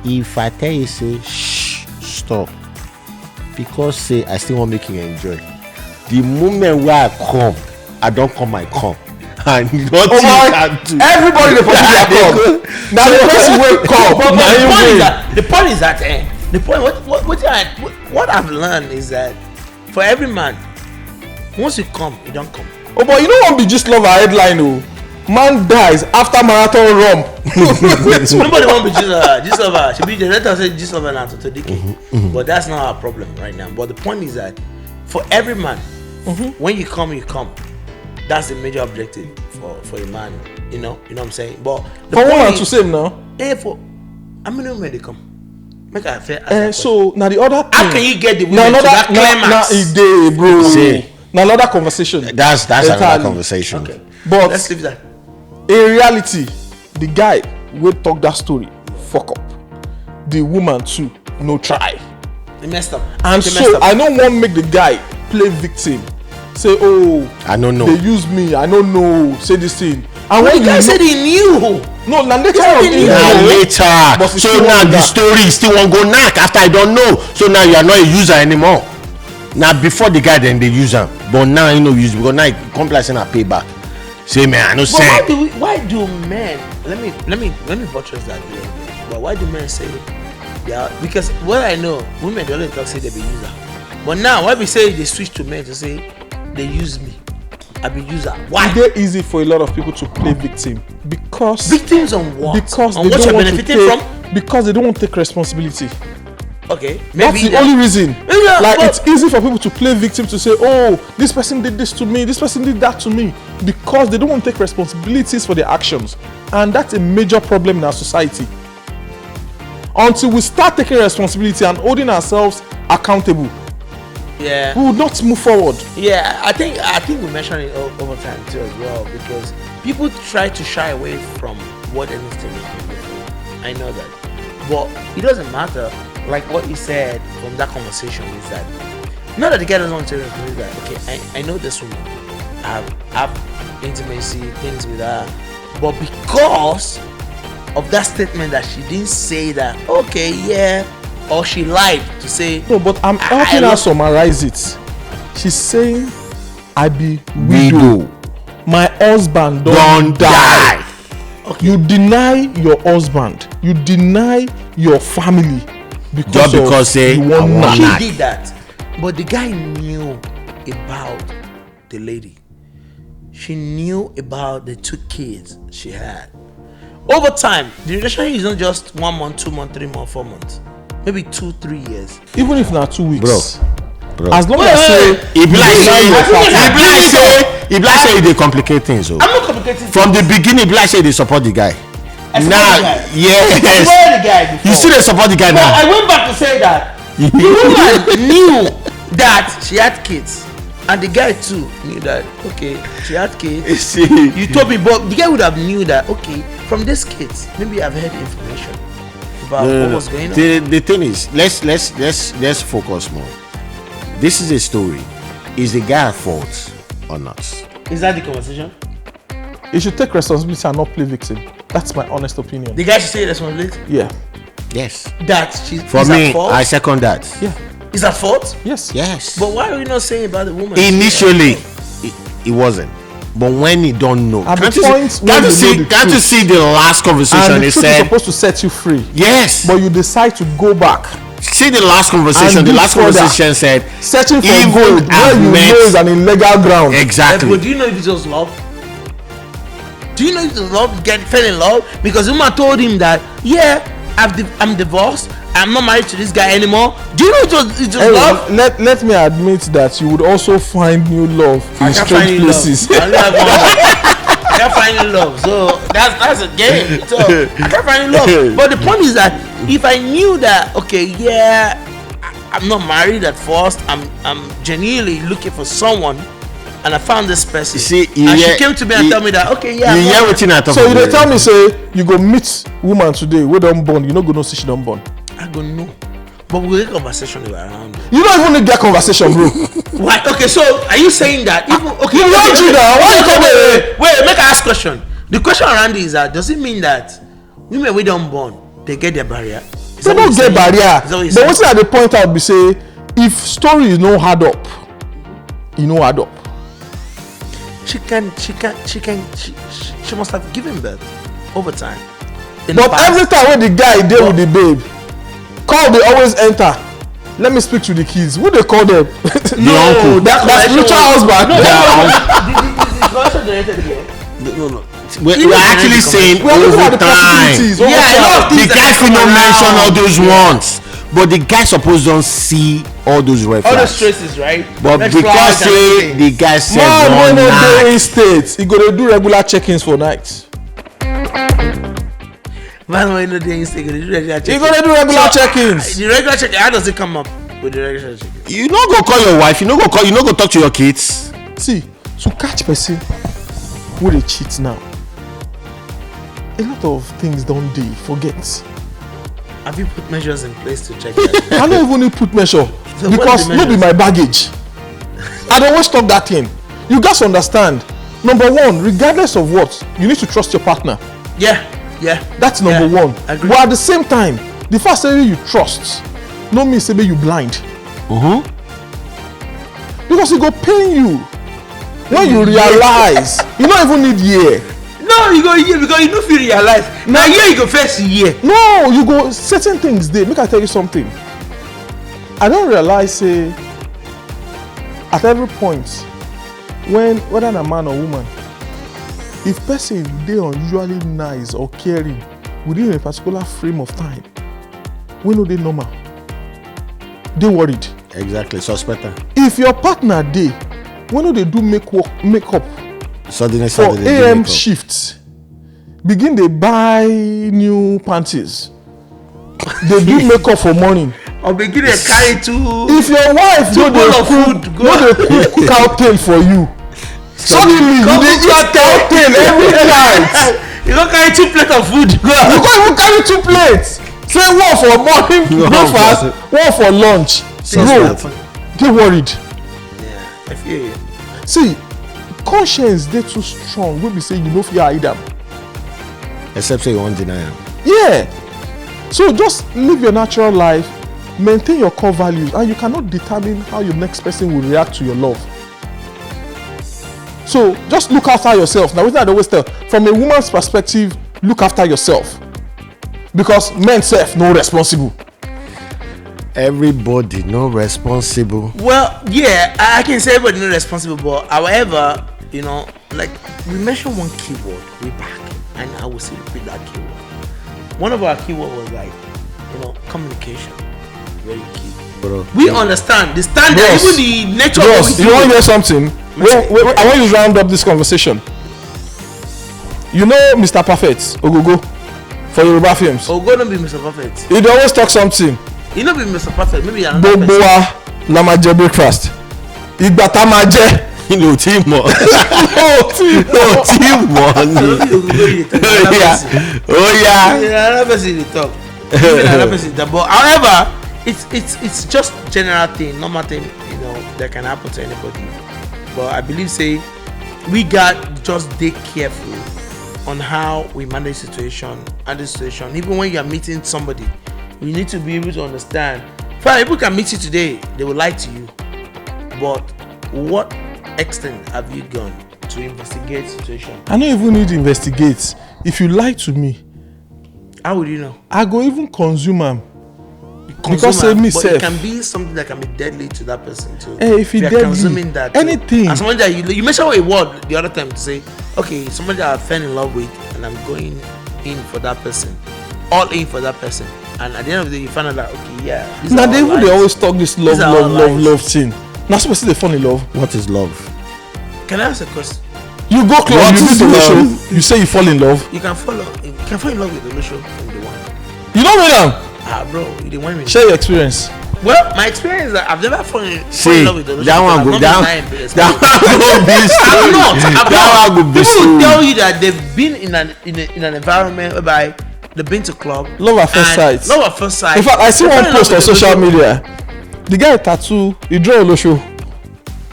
[SPEAKER 2] if I tell you say shh, stop, because say I still want to make you enjoy. The moment where I come, I don't come, I come. And nothing can do.
[SPEAKER 1] Everybody the come. Now the person will come.
[SPEAKER 3] But the point is that what I've learned is that for every man, once you come, you don't come.
[SPEAKER 1] Oh, but you don't want to be just lover headline, oh. Man dies after marathon run.
[SPEAKER 3] Nobody want to be just lover. Should be the letter say just lover now to decay. But that's not our problem right now. But the point is that for every man, when you come, you come. That's the major objective for a man. You know what I'm saying. But the
[SPEAKER 1] For woman
[SPEAKER 3] is,
[SPEAKER 1] to say no.
[SPEAKER 3] for I mean, when they come, make a fair.
[SPEAKER 1] So now the other thing.
[SPEAKER 3] How can you get the women to that climax?
[SPEAKER 1] Day, bro.
[SPEAKER 2] See.
[SPEAKER 1] Now another conversation.
[SPEAKER 2] That's another conversation.
[SPEAKER 3] Okay.
[SPEAKER 1] But
[SPEAKER 3] Let's leave that.
[SPEAKER 1] in reality, the guy will talk that story. Fuck up. The woman too. No try.
[SPEAKER 3] They messed up.
[SPEAKER 1] And
[SPEAKER 3] They
[SPEAKER 1] so
[SPEAKER 3] messed up.
[SPEAKER 1] I don't want to make the guy play victim. Say, oh,
[SPEAKER 2] I don't know.
[SPEAKER 1] They use me. I don't know. Say this thing.
[SPEAKER 3] But
[SPEAKER 1] And when
[SPEAKER 3] the guy
[SPEAKER 1] you
[SPEAKER 3] said he knew.
[SPEAKER 1] no, now later
[SPEAKER 3] said
[SPEAKER 1] on,
[SPEAKER 3] he knew.
[SPEAKER 2] Now
[SPEAKER 1] but
[SPEAKER 2] later,
[SPEAKER 1] he
[SPEAKER 2] so
[SPEAKER 1] still
[SPEAKER 2] now
[SPEAKER 1] want
[SPEAKER 2] the
[SPEAKER 1] that.
[SPEAKER 2] story still won't go knack after I don't know. So now you are not a user anymore. Now before the guy then they use him, but now you know use because now complaint and payback. Say man, I know
[SPEAKER 3] But
[SPEAKER 2] say.
[SPEAKER 3] why do men? Let me buttress that a little bit. But why do men say they are? Because what I know, women they only talk say they be user. But now why we say they switch to men to say they use me, I be user. Why?
[SPEAKER 1] it's very easy for a lot of people to play victim because
[SPEAKER 3] Victims on what?
[SPEAKER 1] because
[SPEAKER 3] on
[SPEAKER 1] they
[SPEAKER 3] what
[SPEAKER 1] don't
[SPEAKER 3] you're
[SPEAKER 1] want to
[SPEAKER 3] benefiting
[SPEAKER 1] take,
[SPEAKER 3] from?
[SPEAKER 1] because they don't want to take responsibility.
[SPEAKER 3] Okay,
[SPEAKER 1] That's
[SPEAKER 3] maybe
[SPEAKER 1] the only reason.
[SPEAKER 3] Yeah,
[SPEAKER 1] Like
[SPEAKER 3] but-
[SPEAKER 1] it's easy for people to play victim to say, oh, this person did this to me, this person did that to me, because they don't want to take responsibilities for their actions, and that's a major problem in our society. Until we start taking responsibility and holding ourselves accountable,
[SPEAKER 3] Yeah.
[SPEAKER 1] we will not move forward.
[SPEAKER 3] Yeah, I think we mentioned it over time too as well, because people try to shy away from what it needs to be. I know that, but it doesn't matter. Like what you said from that conversation is that not that the guy doesn't want to recognize that. Okay, I know this woman. I have intimacy things with her, but because of that statement that she didn't say that. Okay, yeah, or she lied to say.
[SPEAKER 1] No, but I'm helping her summarize it. She's saying, I be widow. My husband don't die.
[SPEAKER 3] Okay.
[SPEAKER 1] You deny your husband. You deny your family because
[SPEAKER 2] Just because
[SPEAKER 1] of
[SPEAKER 2] say,
[SPEAKER 1] you
[SPEAKER 2] I
[SPEAKER 1] want
[SPEAKER 2] want
[SPEAKER 1] knack.
[SPEAKER 3] She
[SPEAKER 2] knack.
[SPEAKER 3] did that, but the guy knew about the lady. She knew about the 2 kids she had. Over time, the relationship is not just 1 month, 2 months, 3 months, 4 months, maybe 2-3 years.
[SPEAKER 1] Even if not 2 weeks.
[SPEAKER 2] Bro.
[SPEAKER 1] As long as say
[SPEAKER 2] If like
[SPEAKER 3] Wait.
[SPEAKER 2] say they complicate things. Oh.
[SPEAKER 3] I'm not complicating.
[SPEAKER 2] From the beginning, if like say they support the guy.
[SPEAKER 3] I support
[SPEAKER 2] Now,
[SPEAKER 3] the guy. I
[SPEAKER 2] yes.
[SPEAKER 3] supported the guy before.
[SPEAKER 2] You still they support the guy
[SPEAKER 3] But
[SPEAKER 2] now.
[SPEAKER 3] I went back to say that the woman knew that she had kids, and the guy too knew that. Okay, she had kids.
[SPEAKER 2] See,
[SPEAKER 3] You told me, but the guy would have knew that. Okay, from these kids, maybe I've heard information about what was going on.
[SPEAKER 2] The thing is, let's focus more. This is a story. Is the guy at fault or not?
[SPEAKER 3] Is that the conversation?
[SPEAKER 1] you should take responsibility and not play victim. That's my honest opinion.
[SPEAKER 3] The guy should say responsibility.
[SPEAKER 1] Yeah.
[SPEAKER 2] Yes.
[SPEAKER 3] That she's
[SPEAKER 2] For
[SPEAKER 3] is
[SPEAKER 2] me,
[SPEAKER 3] at fault.
[SPEAKER 2] I second that.
[SPEAKER 1] Yeah.
[SPEAKER 3] Is at fault.
[SPEAKER 1] Yes.
[SPEAKER 2] Yes.
[SPEAKER 3] But why are we not saying about the woman?
[SPEAKER 2] Initially, it wasn't. But when he don't know,
[SPEAKER 1] At the
[SPEAKER 2] can't you
[SPEAKER 1] point
[SPEAKER 2] see,
[SPEAKER 1] when
[SPEAKER 2] can't you
[SPEAKER 1] you
[SPEAKER 2] see,
[SPEAKER 1] know the
[SPEAKER 2] can't you
[SPEAKER 1] truth.
[SPEAKER 2] see the last conversation?
[SPEAKER 1] And the
[SPEAKER 2] He
[SPEAKER 1] truth is
[SPEAKER 2] said,
[SPEAKER 1] supposed to set you free.
[SPEAKER 2] yes.
[SPEAKER 1] But you decide to go back,
[SPEAKER 2] See the last conversation.
[SPEAKER 1] And
[SPEAKER 2] The
[SPEAKER 1] dig
[SPEAKER 2] last
[SPEAKER 1] further.
[SPEAKER 2] conversation said,
[SPEAKER 1] searching for
[SPEAKER 2] Even
[SPEAKER 1] gold where
[SPEAKER 2] I've
[SPEAKER 1] you
[SPEAKER 2] met-
[SPEAKER 1] know is an illegal ground.
[SPEAKER 2] exactly.
[SPEAKER 3] But do you know if it was love? Do you know if it was love? Fell in love because the woman told him that I'm divorced. I'm not married to this guy anymore. Do you know it was
[SPEAKER 1] Anyway,
[SPEAKER 3] love?
[SPEAKER 1] let me admit that you would also find new love in strange places.
[SPEAKER 3] I don't have one. I can't find any love. So that's a game. So I can't find any love. But the point is that if I knew that, okay, yeah, I'm not married at first. I'm genuinely looking for someone, and I found this person.
[SPEAKER 2] You see,
[SPEAKER 3] and she came to me and told me that, okay, yeah.
[SPEAKER 2] You
[SPEAKER 3] I'm
[SPEAKER 2] hear
[SPEAKER 3] not
[SPEAKER 2] what you talk
[SPEAKER 1] So you
[SPEAKER 2] about.
[SPEAKER 1] dey tell me say you go meet woman today wey don born, you no go know say she don born.
[SPEAKER 3] I go no. But we'll get conversation around it.
[SPEAKER 1] You don't even need that conversation, bro.
[SPEAKER 3] Why? Okay, so are you saying that even okay?
[SPEAKER 1] You want you now? Why you come here?
[SPEAKER 3] Wait, make I ask question. The question around it is that does it mean that women we don't born they get their barrier? Is
[SPEAKER 1] They
[SPEAKER 3] that what
[SPEAKER 1] don't
[SPEAKER 3] you're
[SPEAKER 1] get
[SPEAKER 3] saying?
[SPEAKER 1] barrier.
[SPEAKER 3] Is that what you're
[SPEAKER 1] But
[SPEAKER 3] saying?
[SPEAKER 1] wetin I dey point out be say if story is no hard up, e no hard up.
[SPEAKER 3] She must have given birth over time. In
[SPEAKER 1] But
[SPEAKER 3] the past.
[SPEAKER 1] every time when the guy dey with the babe, call dey always enter. Let me speak to the kids. Who dey call them?
[SPEAKER 2] The uncle.
[SPEAKER 1] That spiritual husband.
[SPEAKER 3] No, conventional generated here.
[SPEAKER 2] No. We're actually saying
[SPEAKER 1] We're looking at
[SPEAKER 2] over
[SPEAKER 1] the
[SPEAKER 2] time.
[SPEAKER 1] possibilities. Over
[SPEAKER 3] Yeah, a lot of
[SPEAKER 1] time.
[SPEAKER 2] The
[SPEAKER 3] things
[SPEAKER 2] guys
[SPEAKER 3] that
[SPEAKER 2] will not
[SPEAKER 3] come
[SPEAKER 2] mention
[SPEAKER 3] around.
[SPEAKER 2] all those ones, but the guys supposed don't see all those red
[SPEAKER 3] All those
[SPEAKER 2] flags.
[SPEAKER 3] traces, right?
[SPEAKER 2] But
[SPEAKER 3] Red
[SPEAKER 2] because
[SPEAKER 3] flags and
[SPEAKER 2] say
[SPEAKER 3] everything.
[SPEAKER 2] the guys said
[SPEAKER 1] Man,
[SPEAKER 2] one
[SPEAKER 1] when no
[SPEAKER 2] night.
[SPEAKER 1] dey in states, he go dey do regular check-ins for nights.
[SPEAKER 3] Man, when you dey instinct, they do regular check.
[SPEAKER 1] He go dey do regular check-ins.
[SPEAKER 3] The regular check. How does it come up with the regular check?
[SPEAKER 2] You no go call your wife. You no go talk to your kids.
[SPEAKER 1] See, to catch person wey dey cheat now, a lot of things don dey. Forget.
[SPEAKER 3] Have you put measures in place to check that?
[SPEAKER 1] I no even need put measure
[SPEAKER 3] So
[SPEAKER 1] because
[SPEAKER 3] what are the
[SPEAKER 1] no be my baggage. I dey always talk that thing. You gats understand. Number one, regardless of what, you need to trust your partner.
[SPEAKER 3] Yeah.
[SPEAKER 1] That's number one.
[SPEAKER 3] Agree.
[SPEAKER 1] But at the same time, the fact say you trust no mean say you blind. Because e go pain you when you realize you no even need year.
[SPEAKER 3] No, you go here because you no fit realize. Na here you go first year.
[SPEAKER 1] No, you go certain things dey. Make I tell you something. I don realize say at every point when whether na man or woman, if person dey unusually nice or caring within a particular frame of time wey no dey normal, dey worried.
[SPEAKER 2] Exactly, suspect.
[SPEAKER 1] If your partner dey wey no dey do makeup
[SPEAKER 2] Suddenly,
[SPEAKER 1] for AM
[SPEAKER 2] makeup.
[SPEAKER 1] shift, begin dey buy new panties, dey do makeup for morning.
[SPEAKER 3] Or begin to carry two.
[SPEAKER 1] If your wife no dey cook cow tail for you, suddenly you dey eat cow tail every night.
[SPEAKER 3] You go carry 2 plates of food.
[SPEAKER 1] You go even carry 2 plates. Say one for morning breakfast, one for lunch. Bro, dey worried.
[SPEAKER 3] Yeah, I feel you.
[SPEAKER 1] See, conscience dey too strong wey be say you no fit hide am.
[SPEAKER 2] Except say you won't deny him.
[SPEAKER 1] Yeah. So just live your natural life, maintain your core values, and you cannot determine how your next person will react to your love. So just look after yourself. Now, wetin I dey always tell, from a woman's perspective, look after yourself. Because men self no responsible.
[SPEAKER 2] Everybody no responsible.
[SPEAKER 3] Well, yeah, I can say everybody not responsible, but however, you know, like we mentioned one keyword way back, and I will still repeat that keyword. One of our keyword was like, you know, communication, very key.
[SPEAKER 2] Bro.
[SPEAKER 3] We understand the standard,
[SPEAKER 1] Bros,
[SPEAKER 3] even the nature of what we
[SPEAKER 1] you
[SPEAKER 3] do.
[SPEAKER 1] want to hear something? I want you to round up this conversation. You know Mr. Perfect, Ogogo, for Yoruba films.
[SPEAKER 3] Oh, God, don't be Mr. Perfect.
[SPEAKER 1] He dey always talk something.
[SPEAKER 3] You know, be Mr. Perfect. Maybe another
[SPEAKER 1] Gbogbo
[SPEAKER 3] person.
[SPEAKER 1] wa la máa jẹ breakfast. Ìgbà tá máa jẹ.
[SPEAKER 2] No team more. No team more. Oh yeah.
[SPEAKER 3] Another person dey talk. Another person dey talk. But however, it's just general thing, normal thing, you know, that can happen to anybody. But I believe say we got just dey careful on how we manage situation and the situation. Even when you are meeting somebody, you need to be able to understand. Fine, people can meet you today, they will lie to you. But what extent have you gone to investigate situation?
[SPEAKER 1] I no even need to investigate. If you lie to me,
[SPEAKER 3] How would you know?
[SPEAKER 1] I go even consume am. Because
[SPEAKER 3] Consumer,
[SPEAKER 1] say me
[SPEAKER 3] but
[SPEAKER 1] self.
[SPEAKER 3] it can be something that can be deadly to that person too.
[SPEAKER 1] Hey, if it
[SPEAKER 3] you are
[SPEAKER 1] deadly,
[SPEAKER 3] consuming that too.
[SPEAKER 1] anything.
[SPEAKER 3] And somebody that you mentioned a word the other time to say, okay, somebody that I fell in love with and I'm going in for that person, all in for that person, and at the end of the day you find out that okay, yeah.
[SPEAKER 1] Now they even they
[SPEAKER 3] lies.
[SPEAKER 1] always talk this love,
[SPEAKER 3] These are all
[SPEAKER 1] love,
[SPEAKER 3] lies.
[SPEAKER 1] love thing. Now supposed to they fall in love.
[SPEAKER 2] What is love?
[SPEAKER 3] Can I ask a question?
[SPEAKER 1] You go club,
[SPEAKER 2] What
[SPEAKER 1] you meet
[SPEAKER 2] is love?
[SPEAKER 1] Olosho, you say you fall in love.
[SPEAKER 3] You can fall in love with Olosho from the one.
[SPEAKER 1] You don't know them.
[SPEAKER 3] Bro, you the one me.
[SPEAKER 1] Share your experience.
[SPEAKER 3] Well, my experience is that I've never fallen in
[SPEAKER 2] See,
[SPEAKER 3] love with Olosho.
[SPEAKER 2] that one go down. That one go be
[SPEAKER 3] I'm not.
[SPEAKER 2] That one go be
[SPEAKER 3] People will
[SPEAKER 2] story.
[SPEAKER 3] tell you that they've been in an environment whereby they've been to club.
[SPEAKER 1] Love at first
[SPEAKER 3] and
[SPEAKER 1] sight.
[SPEAKER 3] Love at first sight.
[SPEAKER 1] In fact, I see
[SPEAKER 3] They
[SPEAKER 1] one
[SPEAKER 3] fell in
[SPEAKER 1] post
[SPEAKER 3] love
[SPEAKER 1] on
[SPEAKER 3] with
[SPEAKER 1] social
[SPEAKER 3] Olosho.
[SPEAKER 1] media. The guy tattoo, he draw Olosho.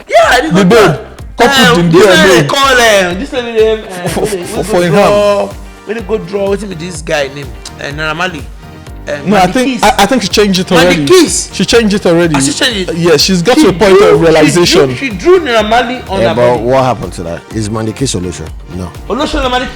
[SPEAKER 3] Yeah, I did
[SPEAKER 1] The
[SPEAKER 3] go
[SPEAKER 1] babe, couple in there,
[SPEAKER 3] This
[SPEAKER 1] babe.
[SPEAKER 3] call them. This lady name.
[SPEAKER 1] For him hand.
[SPEAKER 3] When they go draw, what's with this guy name? Naramali.
[SPEAKER 1] No, I think she changed it already.
[SPEAKER 3] Kiss.
[SPEAKER 1] She changed it already.
[SPEAKER 3] She changed it.
[SPEAKER 1] Yes, she's got to a point of realization.
[SPEAKER 3] She drew Naramali on
[SPEAKER 2] Yeah,
[SPEAKER 3] her
[SPEAKER 2] but
[SPEAKER 3] body.
[SPEAKER 2] what happened to that? Is Mandike solution? No.
[SPEAKER 3] Olosho Naramali.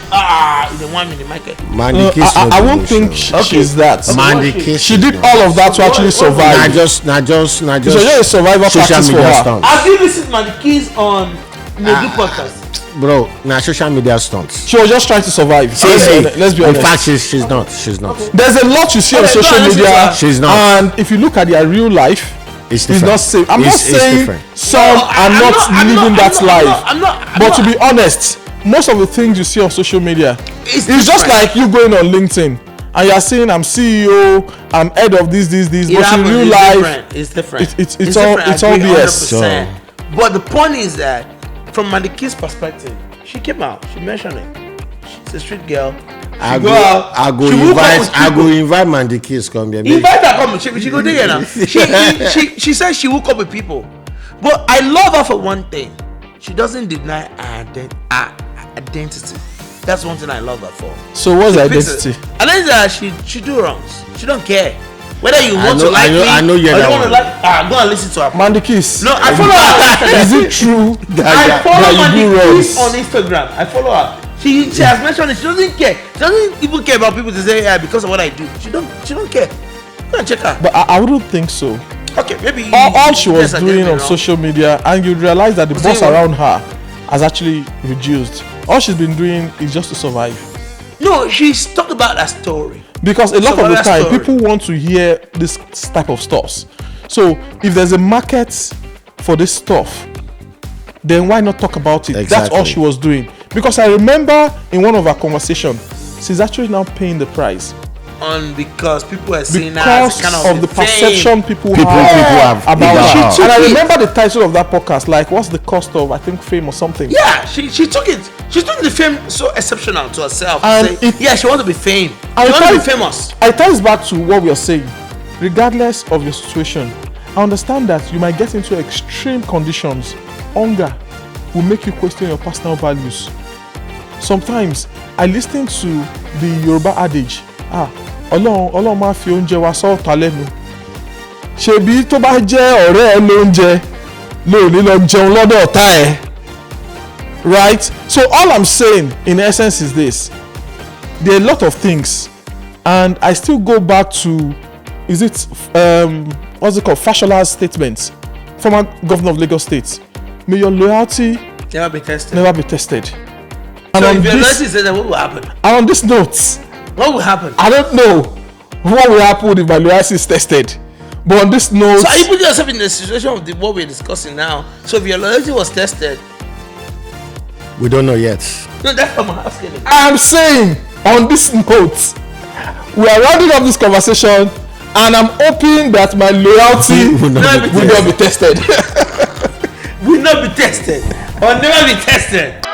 [SPEAKER 3] In the one in the market.
[SPEAKER 2] Mandike
[SPEAKER 1] I won't think she's that.
[SPEAKER 2] Mandike.
[SPEAKER 1] She did all of that to actually survive.
[SPEAKER 2] Not just.
[SPEAKER 1] It's just a survival
[SPEAKER 2] social
[SPEAKER 1] practice for
[SPEAKER 2] media
[SPEAKER 1] her.
[SPEAKER 2] stunts.
[SPEAKER 3] Have you listened to the keys on the podcast?
[SPEAKER 2] bro, now social media stunts.
[SPEAKER 1] She was just trying to survive. Let's be honest.
[SPEAKER 2] In fact, she's not. She's not.
[SPEAKER 1] There's a lot you see on social media.
[SPEAKER 2] She's not.
[SPEAKER 1] And if you look at their real life, it's not same. I'm not saying some are not living that life. But to be honest, most of the things you see on social media, it's just like you going on LinkedIn and you're saying I'm CEO, I'm head of this. But in real life,
[SPEAKER 3] it's different.
[SPEAKER 1] It's all BS.
[SPEAKER 3] But the point is that from Mandiki's perspective, she came out, she mentioned it. She's a street girl.
[SPEAKER 2] I go invite Mandikis come here.
[SPEAKER 3] Invite her come. She go there now. She says she woke up with people. But I love her for one thing. She doesn't deny her identity. That's one thing I love her for.
[SPEAKER 1] So what's her identity?
[SPEAKER 3] Identity, she do wrongs. She don't care. Whether you want to like me
[SPEAKER 2] I know you're
[SPEAKER 3] or you
[SPEAKER 2] that
[SPEAKER 3] want to like, go and listen to her.
[SPEAKER 1] Mandikis.
[SPEAKER 3] No, I follow her.
[SPEAKER 1] Is it true
[SPEAKER 3] I follow Mandikis on Instagram. I follow her. She has mentioned it. She doesn't care. She doesn't even care about people to say because of what I do. She don't care. Go and check her.
[SPEAKER 1] But I wouldn't think so.
[SPEAKER 3] Okay, maybe
[SPEAKER 1] all she was doing on social media, and you realize that the boss around her has actually reduced. All she's been doing is just to survive.
[SPEAKER 3] No, she's talked about that story.
[SPEAKER 1] Because a lot of the time, people want to hear this type of stuff. So if there's a market for this stuff, then why not talk about it?
[SPEAKER 2] Exactly.
[SPEAKER 1] That's all she was doing. Because I remember in one of our conversations, she's actually now paying the price.
[SPEAKER 3] Because people are seeing her as kind
[SPEAKER 1] of the perception people have about her. And I remember the title of that podcast, like, what's the cost of, I think, fame or something.
[SPEAKER 3] Yeah, she took it. She took the fame so exceptional to herself.
[SPEAKER 1] And
[SPEAKER 3] she wants to be famous. She wants to be famous.
[SPEAKER 1] It ties back to what we are saying. Regardless of your situation, I understand that you might get into extreme conditions. Hunger will make you question your personal values. Sometimes I listen to the Yoruba adage, Ọlọ́run máa fi oúnjẹ wa sọ́ọ̀tà lẹ́nu. Ṣebí tó bá jẹ́ ọ̀rẹ́ ẹ lóúnjẹ lóòní lọ jẹun lọ́dọ̀ ọ̀tá ẹ. Right? So all I'm saying in essence is this. There are a lot of things, and I still go back to, is it what's it called, Fashola's statement, former governor of Lagos State. May your loyalty
[SPEAKER 3] never be tested.
[SPEAKER 1] And
[SPEAKER 3] so if your loyalty is tested, what will happen?
[SPEAKER 1] And on this note,
[SPEAKER 3] what will happen?
[SPEAKER 1] I don't know what will happen if my loyalty is tested. But on this note,
[SPEAKER 3] so are you putting yourself in the situation of what we're discussing now? So if your loyalty was tested,
[SPEAKER 2] we don't know yet.
[SPEAKER 3] No, that's what I'm asking.
[SPEAKER 1] I'm saying on this note, we are rounding up this conversation, and I'm hoping that my loyalty will not be tested.
[SPEAKER 3] Will not be tested or never be tested.